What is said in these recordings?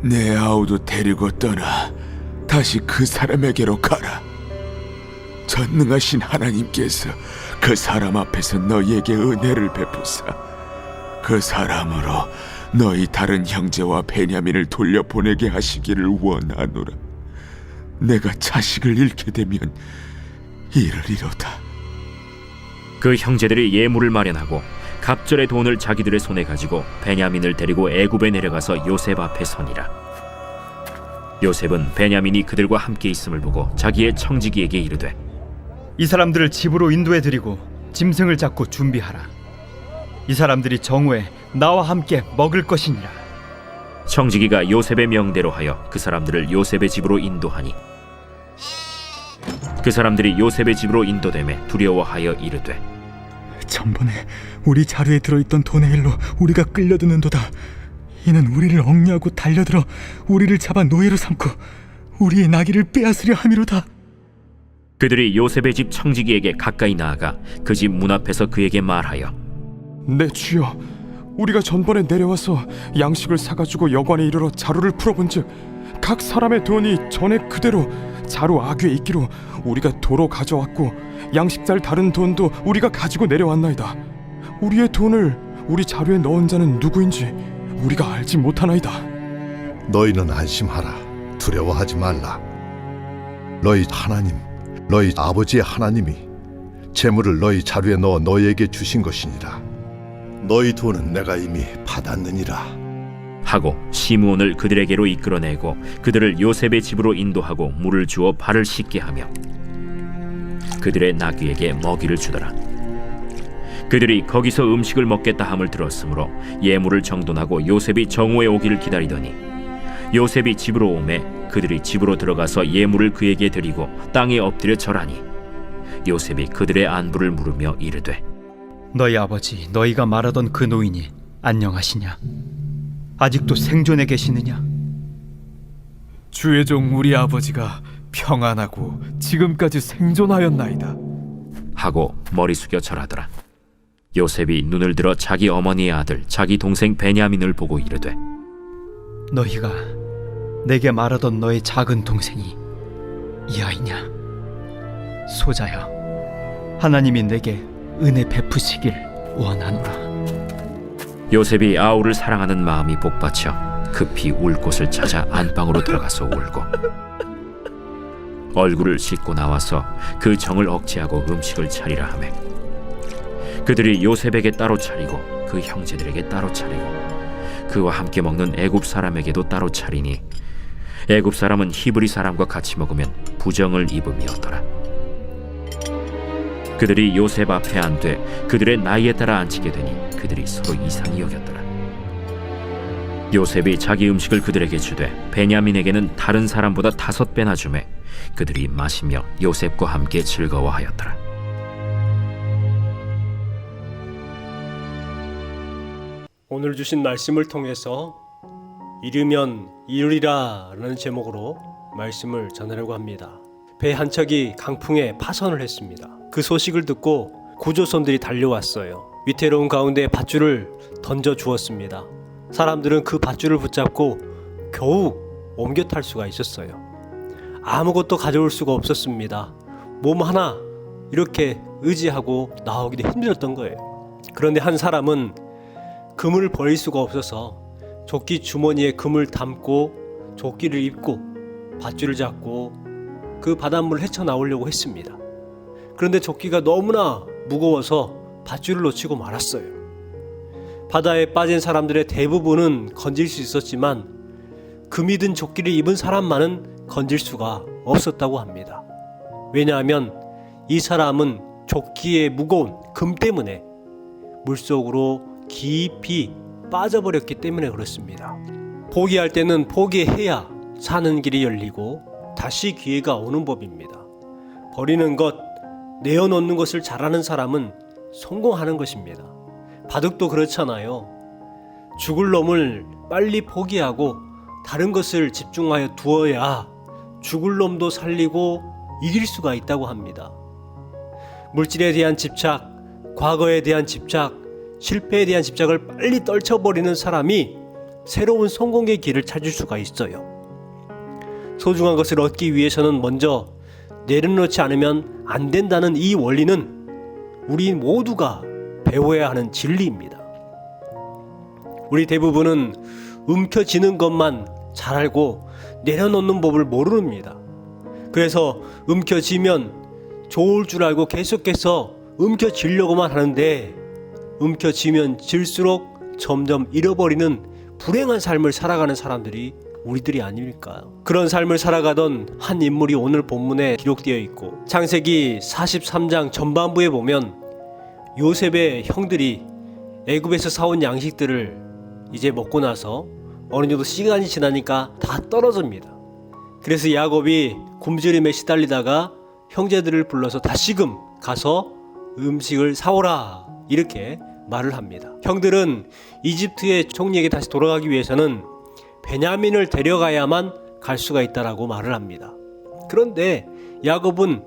내 아우도 데리고 떠나 다시 그 사람에게로 가라. 전능하신 하나님께서 그 사람 앞에서 너희에게 은혜를 베푸사 그 사람으로 너희 다른 형제와 베냐민을 돌려보내게 하시기를 원하노라. 내가 자식을 잃게 되면 이르리로다. 그 형제들이 예물을 마련하고 갑절의 돈을 자기들의 손에 가지고 베냐민을 데리고 애굽에 내려가서 요셉 앞에 서니라. 요셉은 베냐민이 그들과 함께 있음을 보고 자기의 청지기에게 이르되, 이 사람들을 집으로 인도해 드리고 짐승을 잡고 준비하라. 이 사람들이 정오에 나와 함께 먹을 것이니라. 청지기가 요셉의 명대로 하여 그 사람들을 요셉의 집으로 인도하니, 그 사람들이 요셉의 집으로 인도되매 두려워하여 이르되, 전번에 우리 자루에 들어있던 돈의 일로 우리가 끌려드는도다. 이는 우리를 억류하고 달려들어 우리를 잡아 노예로 삼고 우리의 나귀를 빼앗으려 함이로다. 그들이 요셉의 집 청지기에게 가까이 나아가 그 집 문 앞에서 그에게 말하여, 내 주여, 우리가 전번에 내려와서 양식을 사가지고 여관에 이르러 자루를 풀어본즉 각 사람의 돈이 전에 그대로 자루 아귀에 있기로 우리가 도로 가져왔고 양식살 다른 돈도 우리가 가지고 내려왔나이다. 우리의 돈을 우리 자루에 넣은 자는 누구인지 우리가 알지 못하나이다. 너희는 안심하라. 두려워하지 말라. 너희 하나님, 너희 아버지의 하나님이 재물을 너희 자루에 넣어 너희에게 주신 것이니라. 너희 돈은 내가 이미 받았느니라. 하고 시므온을 그들에게로 이끌어내고 그들을 요셉의 집으로 인도하고 물을 주어 발을 씻게 하며 그들의 나귀에게 먹이를 주더라. 그들이 거기서 음식을 먹겠다 함을 들었으므로 예물을 정돈하고 요셉이 정오에 오기를 기다리더니 요셉이 집으로 오매 그들이 집으로 들어가서 예물을 그에게 드리고 땅에 엎드려 절하니 요셉이 그들의 안부를 물으며 이르되, 너희 아버지 너희가 말하던 그 노인이 안녕하시냐? 아직도 생존해 계시느냐? 주의 종 우리 아버지가 평안하고 지금까지 생존하였나이다 하고 머리 숙여 절하더라. 요셉이 눈을 들어 자기 어머니의 아들 자기 동생 베냐민을 보고 이르되, 너희가 내게 말하던 너의 작은 동생이 이 아이냐? 소자여, 하나님이 내게 은혜 베푸시길 원하노라. 요셉이 아우를 사랑하는 마음이 복받쳐 급히 울 곳을 찾아 안방으로 들어가서 울고 얼굴을 씻고 나와서 그 정을 억제하고 음식을 차리라 하매 그들이 요셉에게 따로 차리고 그 형제들에게 따로 차리고 그와 함께 먹는 애굽 사람에게도 따로 차리니 애굽 사람은 히브리 사람과 같이 먹으면 부정을 입음이었더라. 그들이 요셉 앞에 앉되 그들의 나이에 따라 앉히게 되니 그들이 서로 이상히 여겼더라. 요셉이 자기 음식을 그들에게 주되 베냐민에게는 다른 사람보다 5배나 주매 그들이 마시며 요셉과 함께 즐거워하였더라. 오늘 주신 말씀을 통해서 이르면 이루리라 라는 제목으로 말씀을 전하려고 합니다. 배 한 척이 강풍에 파선을 했습니다. 그 소식을 듣고 구조선들이 달려왔어요. 위태로운 가운데 밧줄을 던져 주었습니다. 사람들은 그 밧줄을 붙잡고 겨우 옮겨 탈 수가 있었어요. 아무것도 가져올 수가 없었습니다. 몸 하나 이렇게 의지하고 나오기도 힘들었던 거예요. 그런데 한 사람은 그물을 버릴 수가 없어서 조끼 주머니에 그물 담고 조끼를 입고 밧줄을 잡고 그 바닷물을 헤쳐나오려고 했습니다. 그런데 조끼가 너무나 무거워서 밧줄을 놓치고 말았어요. 바다에 빠진 사람들의 대부분은 건질 수 있었지만 금이 든 조끼를 입은 사람만은 건질 수가 없었다고 합니다. 왜냐하면 이 사람은 조끼의 무거운 금 때문에 물속으로 깊이 빠져버렸기 때문에 그렇습니다. 포기할 때는 포기해야 사는 길이 열리고 다시 기회가 오는 법입니다. 버리는 것, 내어놓는 것을 잘하는 사람은 성공하는 것입니다. 바둑도 그렇잖아요. 죽을 놈을 빨리 포기하고 다른 것을 집중하여 두어야 죽을 놈도 살리고 이길 수가 있다고 합니다. 물질에 대한 집착, 과거에 대한 집착, 실패에 대한 집착을 빨리 떨쳐버리는 사람이 새로운 성공의 길을 찾을 수가 있어요. 소중한 것을 얻기 위해서는 먼저 내려놓지 않으면 안 된다는 이 원리는 우리 모두가 배워야 하는 진리입니다. 우리 대부분은 움켜쥐는 것만 잘 알고 내려놓는 법을 모릅니다. 그래서 움켜쥐면 좋을 줄 알고 계속해서 움켜쥐려고만 하는데 움켜쥐면 질수록 점점 잃어버리는 불행한 삶을 살아가는 사람들이 우리들이 아닙니까? 그런 삶을 살아가던 한 인물이 오늘 본문에 기록되어 있고 창세기 43장 전반부에 보면 요셉의 형들이 애굽에서 사온 양식들을 이제 먹고 나서 어느 정도 시간이 지나니까 다 떨어집니다. 그래서 야곱이 굶주림에 시달리다가 형제들을 불러서 다시금 가서 음식을 사오라 이렇게 말을 합니다. 형들은 이집트의 총리에게 다시 돌아가기 위해서는 베냐민을 데려가야만 갈 수가 있다라고 말을 합니다. 그런데 야곱은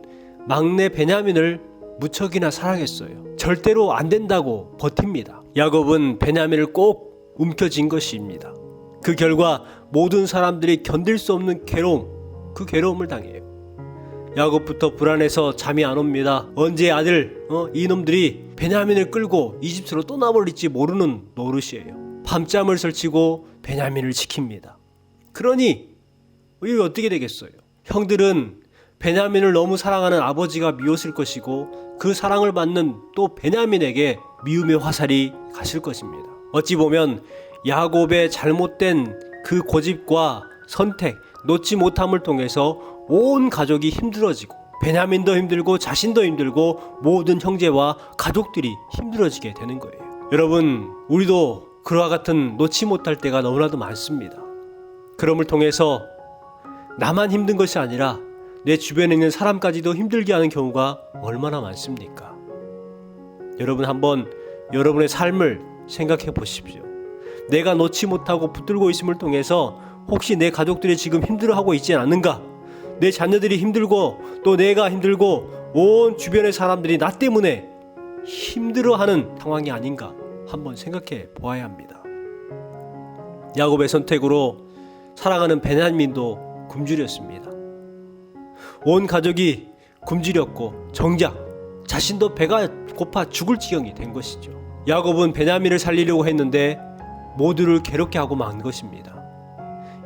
막내 베냐민을 무척이나 사랑했어요. 절대로 안 된다고 버팁니다. 야곱은 베냐민을 꼭 움켜쥔 것입니다. 그 결과 모든 사람들이 견딜 수 없는 괴로움, 그 괴로움을 당해요. 야곱부터 불안해서 잠이 안 옵니다. 언제 아들 이놈들이 베냐민을 끌고 이집트로 떠나버릴지 모르는 노릇이에요. 밤잠을 설치고 베냐민을 지킵니다. 그러니 이게 어떻게 되겠어요? 형들은 베냐민을 너무 사랑하는 아버지가 미웠을 것이고 그 사랑을 받는 또 베냐민에게 미움의 화살이 가실 것입니다. 어찌 보면 야곱의 잘못된 그 고집과 선택, 놓지 못함을 통해서 온 가족이 힘들어지고 베냐민도 힘들고 자신도 힘들고 모든 형제와 가족들이 힘들어지게 되는 거예요. 여러분, 우리도 그와 같은 놓지 못할 때가 너무나도 많습니다. 그럼을 통해서 나만 힘든 것이 아니라 내 주변에 있는 사람까지도 힘들게 하는 경우가 얼마나 많습니까? 여러분 한번 여러분의 삶을 생각해 보십시오. 내가 놓지 못하고 붙들고 있음을 통해서 혹시 내 가족들이 지금 힘들어하고 있지 않는가? 내 자녀들이 힘들고 또 내가 힘들고 온 주변의 사람들이 나 때문에 힘들어하는 상황이 아닌가 한번 생각해 보아야 합니다. 야곱의 선택으로 사랑하는 베냐민도 굶주렸습니다. 온 가족이 굶주렸고 정작 자신도 배가 고파 죽을 지경이 된 것이죠. 야곱은 베냐민을 살리려고 했는데 모두를 괴롭게 하고 만 것입니다.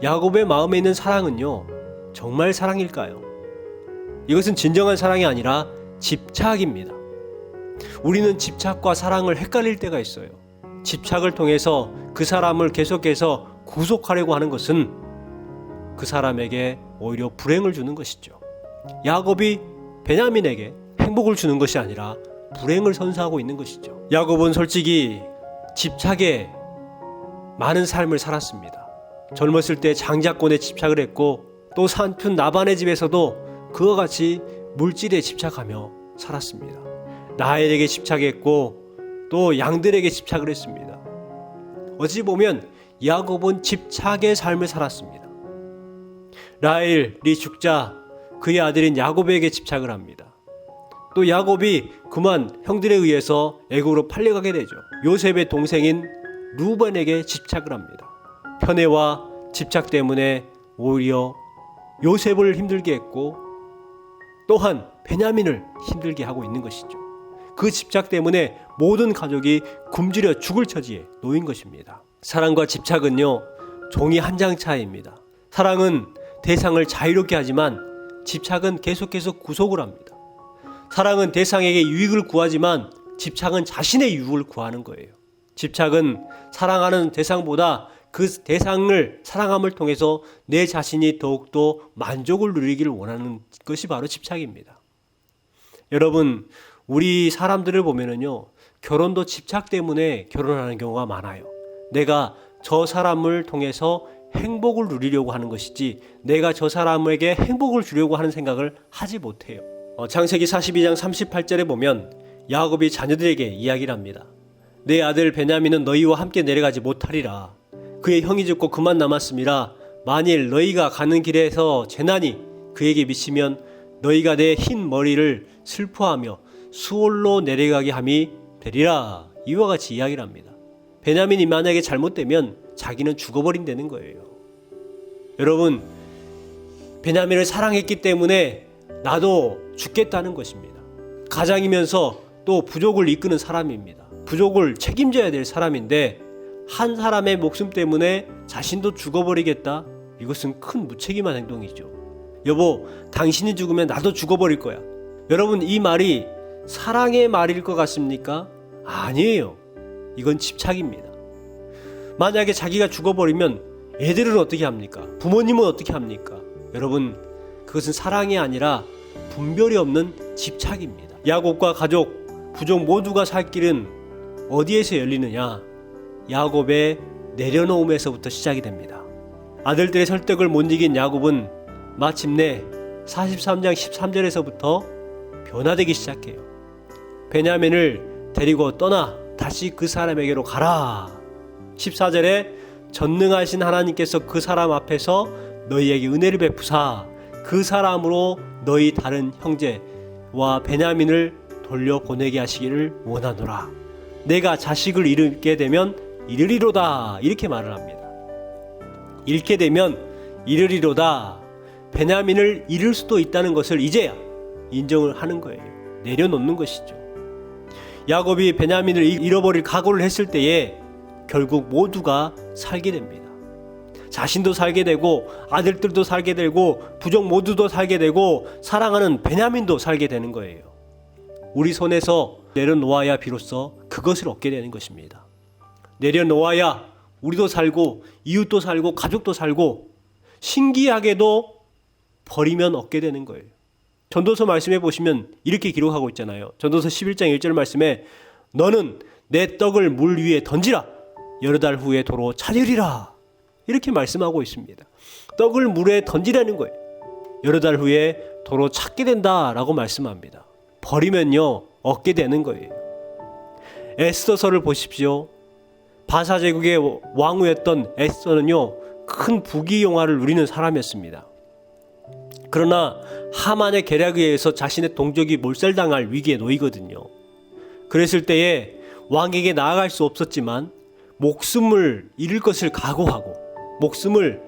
야곱의 마음에 있는 사랑은요, 정말 사랑일까요? 이것은 진정한 사랑이 아니라 집착입니다. 우리는 집착과 사랑을 헷갈릴 때가 있어요. 집착을 통해서 그 사람을 계속해서 구속하려고 하는 것은 그 사람에게 오히려 불행을 주는 것이죠. 야곱이 베냐민에게 행복을 주는 것이 아니라 불행을 선사하고 있는 것이죠. 야곱은 솔직히 집착에 많은 삶을 살았습니다. 젊었을 때 장자권에 집착을 했고 또 삼촌 라반의 집에서도 그와 같이 물질에 집착하며 살았습니다. 라헬에게 집착했고 또 양들에게 집착을 했습니다. 어찌 보면 야곱은 집착의 삶을 살았습니다. 라헬이 죽자 그의 아들인 야곱에게 집착을 합니다. 또 야곱이 그만 형들에 의해서 애굽으로 팔려가게 되죠. 요셉의 동생인 루벤에게 집착을 합니다. 편애와 집착 때문에 오히려 요셉을 힘들게 했고 또한 베냐민을 힘들게 하고 있는 것이죠. 그 집착 때문에 모든 가족이 굶주려 죽을 처지에 놓인 것입니다. 사랑과 집착은요, 종이 한 장 차이입니다. 사랑은 대상을 자유롭게 하지만 집착은 계속해서 구속을 합니다. 사랑은 대상에게 유익을 구하지만 집착은 자신의 유익을 구하는 거예요. 집착은 사랑하는 대상보다 그 대상을 사랑함을 통해서 내 자신이 더욱더 만족을 누리기를 원하는 것이 바로 집착입니다. 여러분, 우리 사람들을 보면은요, 결혼도 집착 때문에 결혼하는 경우가 많아요. 내가 저 사람을 통해서 행복을 누리려고 하는 것이지 내가 저 사람에게 행복을 주려고 하는 생각을 하지 못해요. 창세기 42장 38절에 보면 야곱이 자녀들에게 이야기를 합니다. 내 아들 베냐민은 너희와 함께 내려가지 못하리라. 그의 형이 죽고 그만 남았음이라. 만일 너희가 가는 길에서 재난이 그에게 미치면 너희가 내 흰 머리를 슬퍼하며 수월로 내려가게 함이 되리라. 이와 같이 이야기를 합니다. 베냐민이 만약에 잘못되면 자기는 죽어버린다는 거예요. 여러분, 베냐민을 사랑했기 때문에 나도 죽겠다는 것입니다. 가장이면서 또 부족을 이끄는 사람입니다. 부족을 책임져야 될 사람인데 한 사람의 목숨 때문에 자신도 죽어버리겠다? 이것은 큰 무책임한 행동이죠. 여보, 당신이 죽으면 나도 죽어버릴 거야. 여러분, 이 말이 사랑의 말일 것 같습니까? 아니에요. 이건 집착입니다. 만약에 자기가 죽어버리면 애들은 어떻게 합니까? 부모님은 어떻게 합니까? 여러분, 그것은 사랑이 아니라 분별이 없는 집착입니다. 야곱과 가족, 부족 모두가 살 길은 어디에서 열리느냐? 야곱의 내려놓음에서부터 시작이 됩니다. 아들들의 설득을 못 이긴 야곱은 마침내 43장 13절에서부터 변화되기 시작해요. 베냐민을 데리고 떠나 다시 그 사람에게로 가라. 14절에 전능하신 하나님께서 그 사람 앞에서 너희에게 은혜를 베푸사 그 사람으로 너희 다른 형제와 베냐민을 돌려보내게 하시기를 원하노라. 내가 자식을 잃게 되면 이르리로다. 이렇게 말을 합니다. 잃게 되면 이르리로다. 베냐민을 잃을 수도 있다는 것을 이제야 인정을 하는 거예요. 내려놓는 것이죠. 야곱이 베냐민을 잃어버릴 각오를 했을 때에 결국 모두가 살게 됩니다. 자신도 살게 되고 아들들도 살게 되고 부족 모두도 살게 되고 사랑하는 베냐민도 살게 되는 거예요. 우리 손에서 내려놓아야 비로소 그것을 얻게 되는 것입니다. 내려놓아야 우리도 살고 이웃도 살고 가족도 살고 신기하게도 버리면 얻게 되는 거예요. 전도서 말씀해 보시면 이렇게 기록하고 있잖아요. 전도서 11장 1절 말씀에 너는 내 떡을 물 위에 던지라 여러 달 후에 도로 찾으리라 이렇게 말씀하고 있습니다. 떡을 물에 던지라는 거예요. 여러 달 후에 도로 찾게 된다라고 말씀합니다. 버리면요 얻게 되는 거예요. 에스더서를 보십시오. 바사 제국의 왕후였던 에스더는요 큰 부귀영화를 누리는 사람이었습니다. 그러나 하만의 계략에 의해서 자신의 동족이 몰살당할 위기에 놓이거든요. 그랬을 때에 왕에게 나아갈 수 없었지만 목숨을 잃을 것을 각오하고 목숨을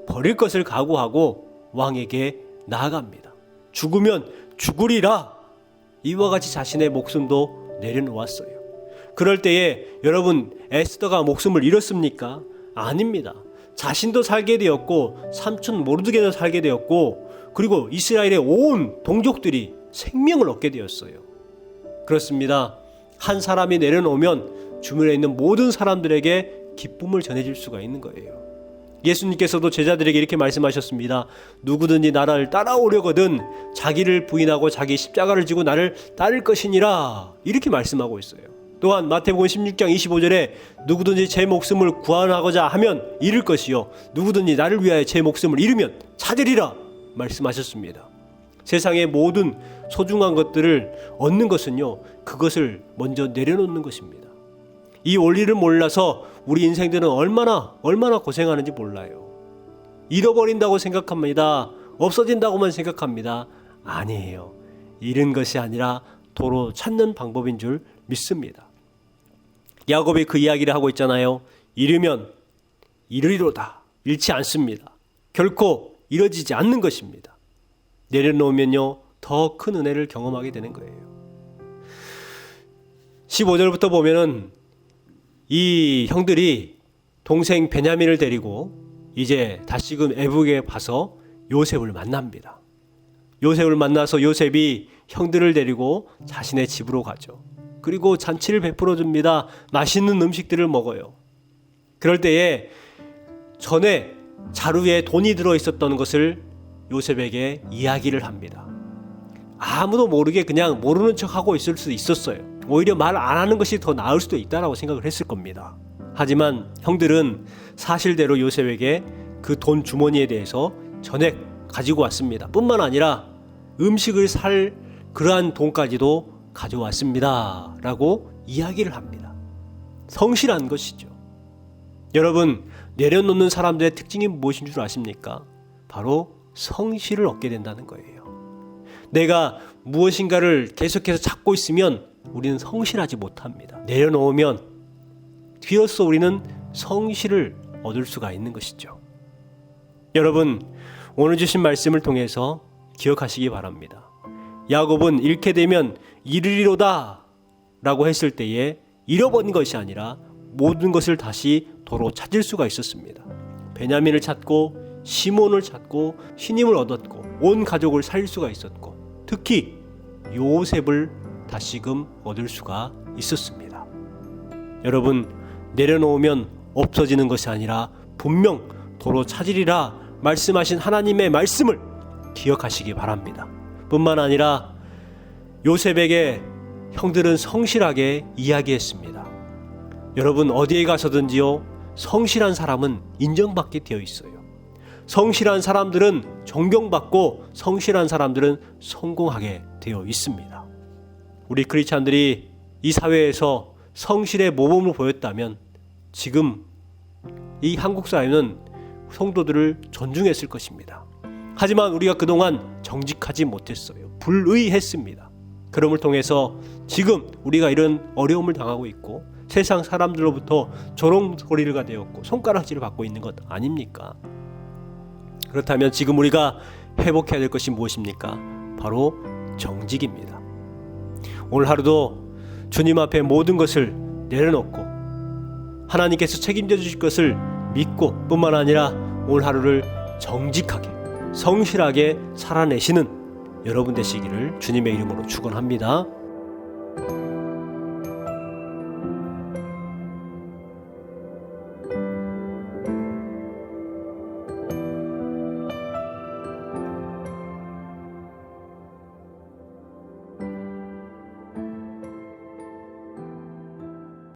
버릴 것을 각오하고 왕에게 나아갑니다. 죽으면 죽으리라. 이와 같이 자신의 목숨도 내려놓았어요. 그럴 때에 여러분 에스더가 목숨을 잃었습니까? 아닙니다. 자신도 살게 되었고 삼촌 모르드게도 살게 되었고 그리고 이스라엘의 온 동족들이 생명을 얻게 되었어요. 그렇습니다. 한 사람이 내려놓으면 주변에 있는 모든 사람들에게 기쁨을 전해줄 수가 있는 거예요. 예수님께서도 제자들에게 이렇게 말씀하셨습니다. 누구든지 나를 따라오려거든 자기를 부인하고 자기 십자가를 지고 나를 따를 것이니라 이렇게 말씀하고 있어요. 또한 마태복음 16장 25절에 누구든지 제 목숨을 구원하고자 하면 잃을 것이요 누구든지 나를 위하여 제 목숨을 잃으면 찾으리라 말씀하셨습니다. 세상의 모든 소중한 것들을 얻는 것은요 그것을 먼저 내려놓는 것입니다. 이 원리를 몰라서 우리 인생들은 얼마나 고생하는지 몰라요. 잃어버린다고 생각합니다. 없어진다고만 생각합니다. 아니에요. 잃은 것이 아니라 도로 찾는 방법인 줄 믿습니다. 야곱이 그 이야기를 하고 있잖아요. 잃으면 이르리로다. 잃지 않습니다. 결코 이뤄지지 않는 것입니다. 내려놓으면요 더 큰 은혜를 경험하게 되는 거예요. 15절부터 보면은 이 형들이 동생 베냐민을 데리고 이제 다시금 애국에 가서 요셉을 만납니다. 요셉을 만나서 요셉이 형들을 데리고 자신의 집으로 가죠. 그리고 잔치를 베풀어 줍니다. 맛있는 음식들을 먹어요. 그럴 때에 전에 자루에 돈이 들어 있었던 것을 요셉에게 이야기를 합니다. 아무도 모르게 그냥 모르는 척하고 있을 수도 있었어요. 오히려 말 안 하는 것이 더 나을 수도 있다라고 생각을 했을 겁니다. 하지만 형들은 사실대로 요셉에게 그 돈 주머니에 대해서 전액 가지고 왔습니다. 뿐만 아니라 음식을 살 그러한 돈까지도 가져왔습니다 라고 이야기를 합니다. 성실한 것이죠. 여러분 내려놓는 사람들의 특징이 무엇인 줄 아십니까? 바로 성실을 얻게 된다는 거예요. 내가 무엇인가를 계속해서 찾고 있으면 우리는 성실하지 못합니다. 내려놓으면 비로소 우리는 성실을 얻을 수가 있는 것이죠. 여러분, 오늘 주신 말씀을 통해서 기억하시기 바랍니다. 야곱은 잃게 되면 잃으리로다 라고 했을 때에 잃어버린 것이 아니라 모든 것을 다시 도로 찾을 수가 있었습니다. 베냐민을 찾고 시몬을 찾고 신임을 얻었고 온 가족을 살릴 수가 있었고 특히 요셉을 다시금 얻을 수가 있었습니다. 여러분, 내려놓으면 없어지는 것이 아니라 분명 도로 찾으리라 말씀하신 하나님의 말씀을 기억하시기 바랍니다. 뿐만 아니라 요셉에게 형들은 성실하게 이야기했습니다. 여러분, 어디에 가서든지요, 성실한 사람은 인정받게 되어 있어요. 성실한 사람들은 존경받고 성실한 사람들은 성공하게 되어 있습니다. 우리 크리스찬들이 이 사회에서 성실의 모범을 보였다면 지금 이 한국 사회는 성도들을 존중했을 것입니다. 하지만 우리가 그동안 정직하지 못했어요. 불의했습니다. 그럼을 통해서 지금 우리가 이런 어려움을 당하고 있고 세상 사람들로부터 조롱소리가 되었고 손가락질을 받고 있는 것 아닙니까? 그렇다면 지금 우리가 회복해야 될 것이 무엇입니까? 바로 정직입니다. 오늘 하루도 주님 앞에 모든 것을 내려놓고 하나님께서 책임져 주실 것을 믿고 뿐만 아니라 오늘 하루를 정직하게 성실하게 살아내시는 여러분 되시기를 주님의 이름으로 축원합니다.